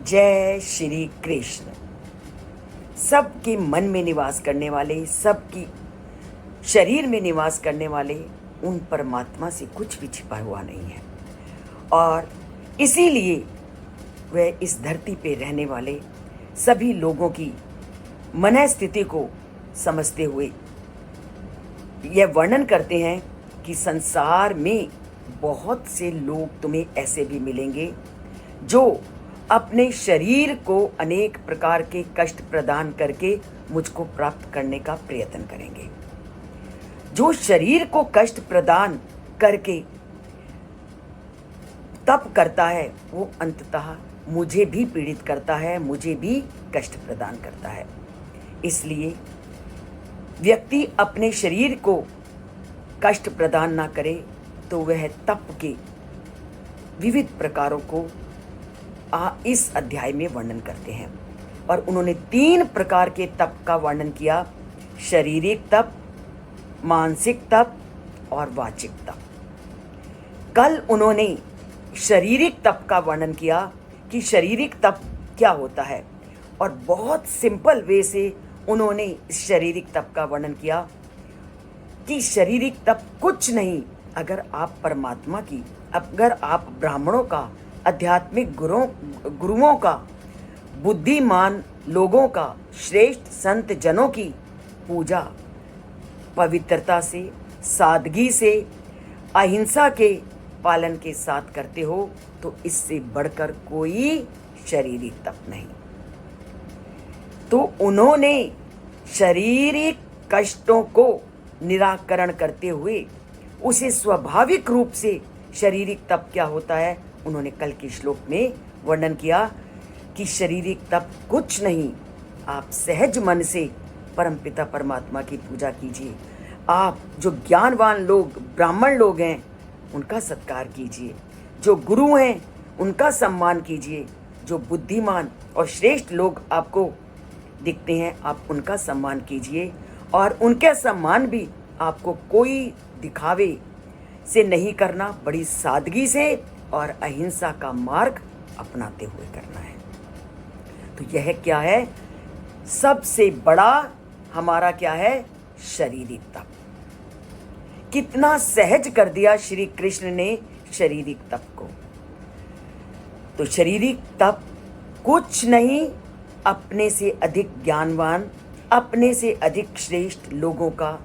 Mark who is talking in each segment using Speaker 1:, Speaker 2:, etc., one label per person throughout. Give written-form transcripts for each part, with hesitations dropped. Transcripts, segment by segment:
Speaker 1: जय श्री कृष्ण। सबके मन में निवास करने वाले, सबकी शरीर में निवास करने वाले उन परमात्मा से कुछ भी छिपा हुआ नहीं है। और इसीलिए वह इस धरती पे रहने वाले सभी लोगों की मन स्थिति को समझते हुए यह वर्णन करते हैं कि संसार में बहुत से लोग तुम्हें ऐसे भी मिलेंगे जो अपने शरीर को अनेक प्रकार के कष्ट प्रदान करके मुझको प्राप्त करने का प्रयत्न करेंगे। जो शरीर को कष्ट प्रदान करके तप करता है वो अंततः मुझे भी पीड़ित करता है, मुझे भी कष्ट प्रदान करता है। इसलिए व्यक्ति अपने शरीर को कष्ट प्रदान ना करे तो वह तप के विविध प्रकारों को इस अध्याय में वर्णन करते हैं। और उन्होंने 3 प्रकार के तप का वर्णन किया: शारीरिक तप, मानसिक तप और वाचिक तप। कल उन्होंने शारीरिक तप का वर्णन किया कि शारीरिक तप क्या होता है, और बहुत सिंपल वे से उन्होंने शारीरिक तप का वर्णन किया कि शारीरिक तप कुछ नहीं, अगर आप परमात्मा की, अगर आप ब्राह्मणों का, आध्यात्मिक गुरुओं का, बुद्धिमान लोगों का, श्रेष्ठ संत जनों की पूजा पवित्रता से, सादगी से, अहिंसा के पालन के साथ करते हो तो इससे बढ़कर कोई शारीरिक तप नहीं। तो उन्होंने शारीरिक कष्टों को निराकरण करते हुए उसे स्वाभाविक रूप से शारीरिक तप क्या होता है उन्होंने कल के श्लोक में वर्णन किया कि शारीरिक तप कुछ नहीं, आप सहज मन से परमपिता परमात्मा की पूजा कीजिए। आप जो ज्ञानवान लोग, ब्राह्मण लोग हैं उनका सत्कार कीजिए, जो गुरु हैं उनका सम्मान कीजिए, जो बुद्धिमान और श्रेष्ठ लोग आपको दिखते हैं आप उनका सम्मान कीजिए। और उनके सम्मान भी आपको कोई दिखावे से नहीं करना, बड़ी सादगी से और अहिंसा का मार्ग अपनाते हुए करना है। तो यह क्या है? सबसे बड़ा हमारा क्या है? शारीरिक तप। कितना सहज कर दिया श्री कृष्ण ने शारीरिक तप को। तो शारीरिक तप कुछ नहीं, अपने से अधिक ज्ञानवान, अपने से अधिक श्रेष्ठ लोगों का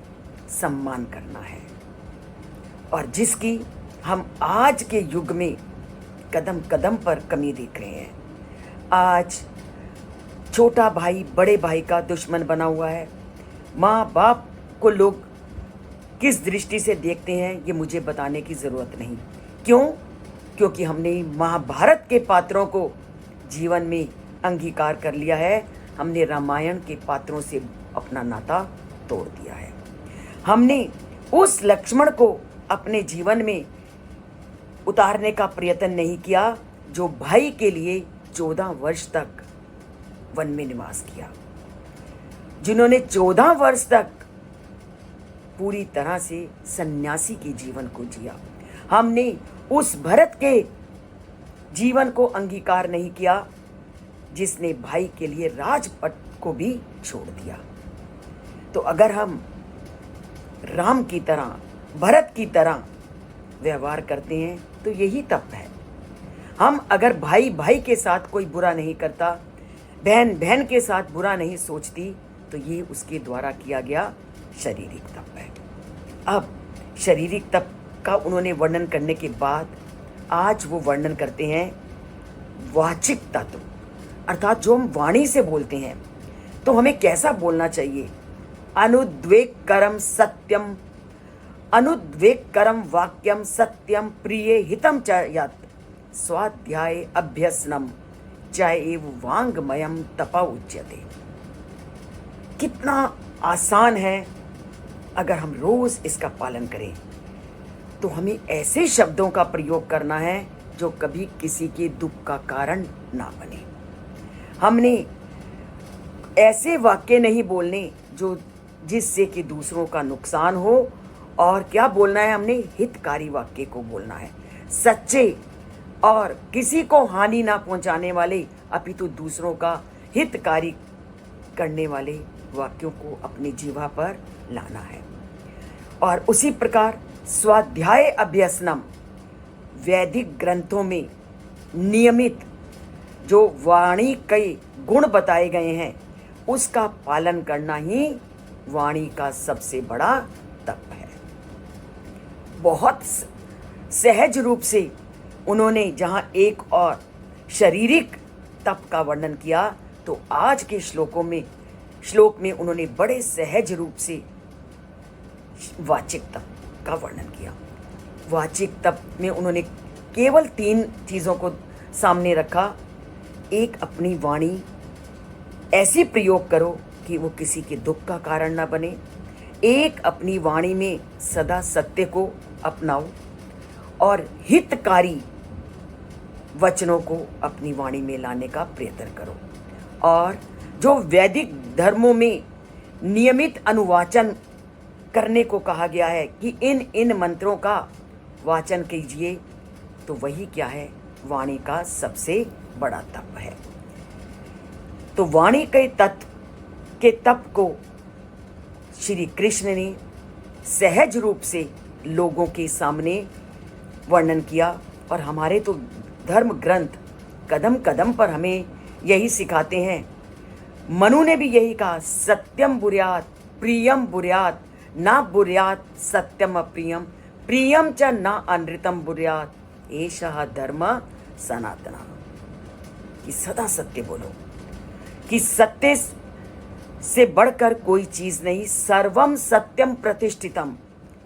Speaker 1: सम्मान करना है, और जिसकी हम आज के युग में कदम कदम पर कमी देख रहे हैं। आज छोटा भाई बड़े भाई का दुश्मन बना हुआ है। माँ बाप को लोग किस दृष्टि से देखते हैं ये मुझे बताने की ज़रूरत नहीं। क्यों? क्योंकि हमने महाभारत के पात्रों को जीवन में अंगीकार कर लिया है। हमने रामायण के पात्रों से अपना नाता तोड़ दिया है। हमने उस लक्ष्मण को अपने जीवन में उतारने का प्रयत्न नहीं किया जो भाई के लिए 14 वर्ष तक वन में निवास किया, जिन्होंने 14 वर्ष तक पूरी तरह से सन्यासी के जीवन को जिया। हमने उस भरत के जीवन को अंगीकार नहीं किया जिसने भाई के लिए राजपट को भी छोड़ दिया। तो अगर हम राम की तरह, भरत की तरह व्यवहार करते हैं तो यही तप है। हम अगर भाई भाई के साथ कोई बुरा नहीं करता, बहन बहन के साथ बुरा नहीं सोचती, तो ये उसके द्वारा किया गया शारीरिक तप है। अब शारीरिक तप का उन्होंने वर्णन करने के बाद आज वो वर्णन करते हैं वाचिक तत्व, अर्थात जो हम वाणी से बोलते हैं तो हमें कैसा बोलना चाहिए। अनुद्वेगकरम सत्यम, अनुद्वेगकरम वाक्यम सत्यम प्रिय हितम च यत् स्वाध्याय अभ्यसनम चैव वांगमयम तपा उच्यते। कितना आसान है अगर हम रोज इसका पालन करें। तो हमें ऐसे शब्दों का प्रयोग करना है जो कभी किसी के दुख का कारण ना बने। हमने ऐसे वाक्य नहीं बोलने जो जिससे कि दूसरों का नुकसान हो, और क्या बोलना है? हमने हितकारी वाक्य को बोलना है, सच्चे और किसी को हानि ना पहुंचाने वाले अपितु दूसरों का हितकारी करने वाले वाक्यों को अपनी जीवा पर लाना है। और उसी प्रकार स्वाध्याय अभ्यसनम, वैदिक ग्रंथों में नियमित जो वाणी के गुण बताए गए हैं उसका पालन करना ही वाणी का सबसे बड़ा तप है। बहुत सहज रूप से उन्होंने जहाँ एक और शारीरिक तप का वर्णन किया, तो आज के श्लोक में उन्होंने बड़े सहज रूप से वाचिक तप का वर्णन किया। वाचिक तप में उन्होंने केवल 3 चीज़ों को सामने रखा। एक, अपनी वाणी ऐसी प्रयोग करो कि वो किसी के दुख का कारण ना बने। एक, अपनी वाणी में सदा सत्य को अपनाओ और हितकारी वचनों को अपनी वाणी में लाने का प्रयत्न करो। और जो वैदिक धर्मों में नियमित अनुवाचन करने को कहा गया है कि इन मंत्रों का वाचन कीजिए, तो वही क्या है, वाणी का सबसे बड़ा तप है। तो वाणी के तप को श्री कृष्ण ने सहज रूप से लोगों के सामने वर्णन किया। और हमारे तो धर्म ग्रंथ कदम कदम पर हमें यही सिखाते हैं। मनु ने भी यही कहा, सत्यम बुर्यात प्रियम बुर्यात ना बुर्यात सत्यम अप्रियम प्रियम च ना अनृतम बुर्यात एषः धर्म सनातना। कि सदा सत्य बोलो, कि सत्य से बढ़कर कोई चीज नहीं। सर्वम सत्यम प्रतिष्ठितम।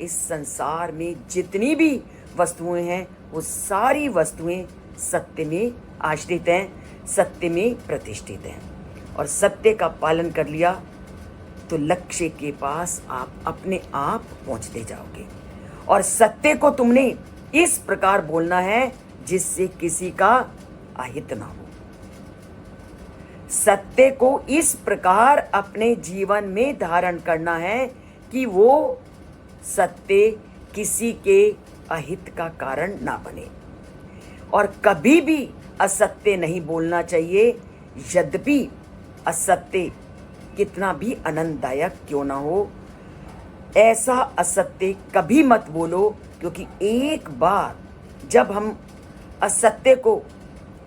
Speaker 1: इस संसार में जितनी भी वस्तुएं हैं वो सारी वस्तुएं सत्य में आश्रित हैं, सत्य में प्रतिष्ठित हैं। और सत्य का पालन कर लिया तो लक्ष्य के पास आप अपने आप पहुंचते जाओगे। और सत्य को तुमने इस प्रकार बोलना है जिससे किसी का अहित ना हो। सत्य को इस प्रकार अपने जीवन में धारण करना है कि वो सत्य किसी के अहित का कारण ना बने। और कभी भी असत्य नहीं बोलना चाहिए, यद्यपि असत्य कितना भी आनंददायक क्यों ना हो। ऐसा असत्य कभी मत बोलो, क्योंकि एक बार जब हम असत्य को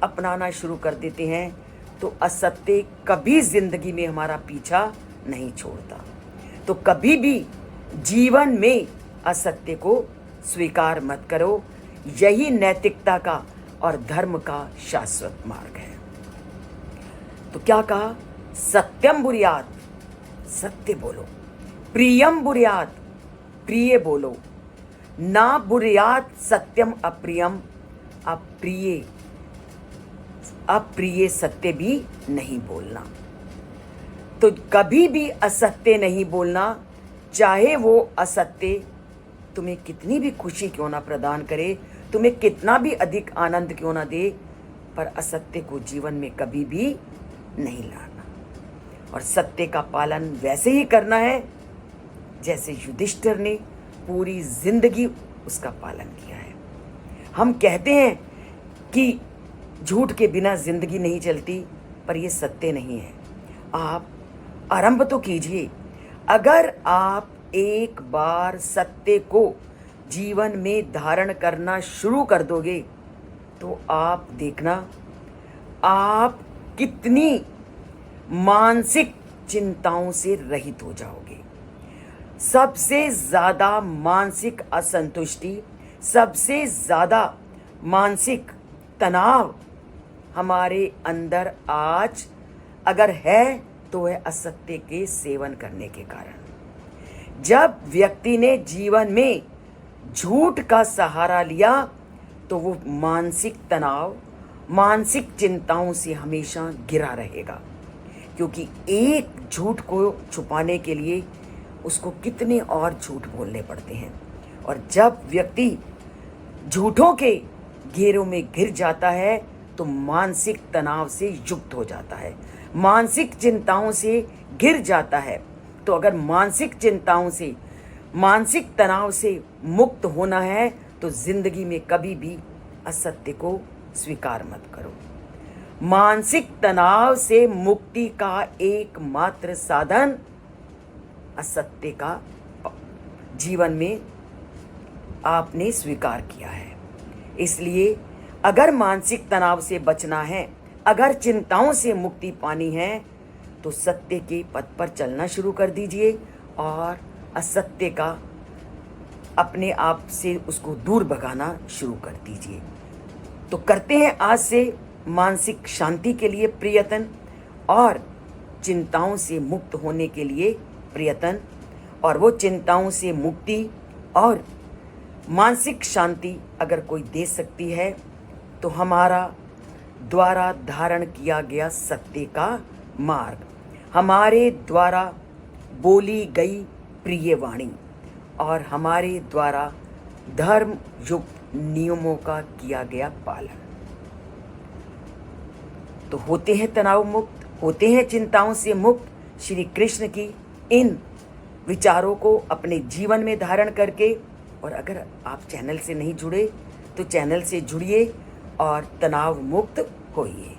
Speaker 1: अपनाना शुरू कर देते हैं तो असत्य कभी जिंदगी में हमारा पीछा नहीं छोड़ता। तो कभी भी जीवन में असत्य को स्वीकार मत करो। यही नैतिकता का और धर्म का शाश्वत मार्ग है। तो क्या कहा, सत्यम बुर्यात, सत्य बोलो। प्रियम बुर्यात, प्रिय बोलो। ना बुर्यात सत्यम अप्रियम, अप्रिय सत्य भी नहीं बोलना। तो कभी भी असत्य नहीं बोलना, चाहे वो असत्य तुम्हें कितनी भी खुशी क्यों ना प्रदान करे, तुम्हें कितना भी अधिक आनंद क्यों ना दे, पर असत्य को जीवन में कभी भी नहीं लाना। और सत्य का पालन वैसे ही करना है जैसे युधिष्ठिर ने पूरी जिंदगी उसका पालन किया है। हम कहते हैं कि झूठ के बिना जिंदगी नहीं चलती, पर यह सत्य नहीं है। आप आरंभ तो कीजिए। अगर आप एक बार सत्य को जीवन में धारण करना शुरू कर दोगे तो आप देखना आप कितनी मानसिक चिंताओं से रहित हो जाओगे। सबसे ज़्यादा मानसिक असंतुष्टि, सबसे ज़्यादा मानसिक तनाव हमारे अंदर आज अगर है तो है असत्य के सेवन करने के कारण। जब व्यक्ति ने जीवन में झूठ का सहारा लिया तो वो मानसिक तनाव, मानसिक चिंताओं से हमेशा घिरा रहेगा, क्योंकि एक झूठ को छुपाने के लिए उसको कितने और झूठ बोलने पड़ते हैं। और जब व्यक्ति झूठों के घेरों में घिर जाता है तो मानसिक तनाव से युक्त हो जाता है, मानसिक चिंताओं से घिर जाता है। तो अगर मानसिक चिंताओं से, मानसिक तनाव से मुक्त होना है तो जिंदगी में कभी भी असत्य को स्वीकार मत करो। मानसिक तनाव से मुक्ति का एकमात्र साधन असत्य का जीवन में आपने स्वीकार किया है। इसलिए अगर मानसिक तनाव से बचना है, अगर चिंताओं से मुक्ति पानी है, तो सत्य के पथ पर चलना शुरू कर दीजिए और असत्य का अपने आप से उसको दूर भगाना शुरू कर दीजिए। तो करते हैं आज से मानसिक शांति के लिए प्रयत्न और चिंताओं से मुक्त होने के लिए प्रयत्न। और वो चिंताओं से मुक्ति और मानसिक शांति अगर कोई दे सकती है तो हमारा द्वारा धारण किया गया सत्य का मार्ग, हमारे द्वारा बोली गई प्रिय वाणी और हमारे द्वारा धर्म युक्त नियमों का किया गया पालन। तो होते हैं तनाव मुक्त, होते हैं चिंताओं से मुक्त श्री कृष्ण की इन विचारों को अपने जीवन में धारण करके। और अगर आप चैनल से नहीं जुड़े तो चैनल से जुड़िए और तनाव मुक्त होइए।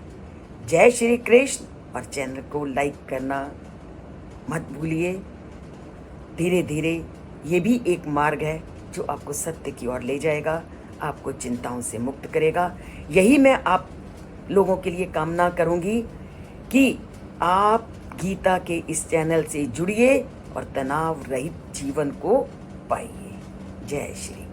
Speaker 1: जय श्री कृष्ण। और चैनल को लाइक करना मत भूलिए। धीरे धीरे ये भी एक मार्ग है जो आपको सत्य की ओर ले जाएगा, आपको चिंताओं से मुक्त करेगा। यही मैं आप लोगों के लिए कामना करूंगी कि आप गीता के इस चैनल से जुड़िए और तनाव रहित जीवन को पाइए। जय श्री